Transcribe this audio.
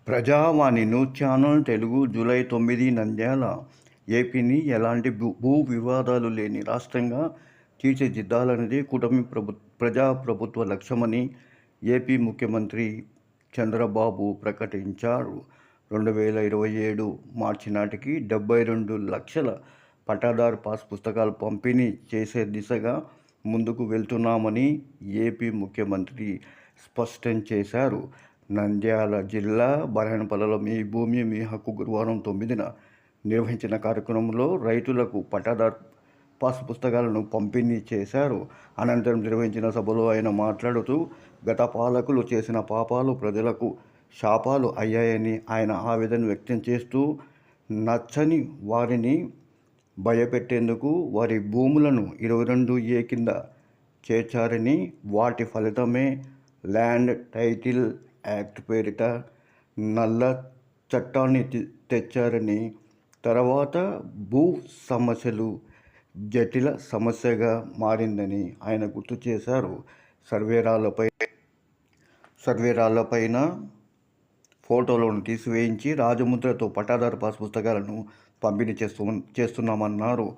ప్రజావాణి news channel Telugu July 9 Nandyal ఏపీని ఎలాంటి భూ వివాదాలు లేని రాష్ట్రంగా తీర్చిదిద్దాలన్నది కూటమి ప్రజాప్రభుత్వ లక్ష్యమని ఏపీ ముఖ్యమంత్రి చంద్రబాబు ప్రకటించారు. 2027 మార్చి నాటికి 72 లక్షల పట్టాదారు పాస్ పుస్తకాలు పంపిణీ చేసే దిశగా ముందుకు వెళ్తున్నామని ఏపీ ముఖ్యమంత్రి స్పష్టం చేశారు. నంద్యాల జిల్లా బనగానపల్లెలో మీ భూమి మీ హక్కు గురువారం 9న నిర్వహించిన కార్యక్రమంలో రైతులకు పట్టాదారు పాస్ పుస్తకాలను పంపిణీ చేశారు. అనంతరం నిర్వహించిన సభలో ఆయన మాట్లాడుతూ గత పాలకులు చేసిన పాపాలు ప్రజలకు శాపాలు అయ్యాయని ఆయన ఆవేదన వ్యక్తం చేస్తూ నచ్చని వారిని భయపెట్టేందుకు వారి భూములను 22A కింద చేర్చారని, వాటి ఫలితమే ల్యాండ్ టైటిల్ యాక్ట్ పేరిట నల్ల చట్టాన్ని తెచ్చారని, తర్వాత భూ సమస్యలు జటిల సమస్యగా మారిందని ఆయన గుర్తు చేశారు. సర్వేరాళ్లపైన ఫోటోలను తీసివేయించి రాజముద్రతో పట్టాదారు పాస్ పుస్తకాలను పంపిణీ చేస్తున్నామన్నారు.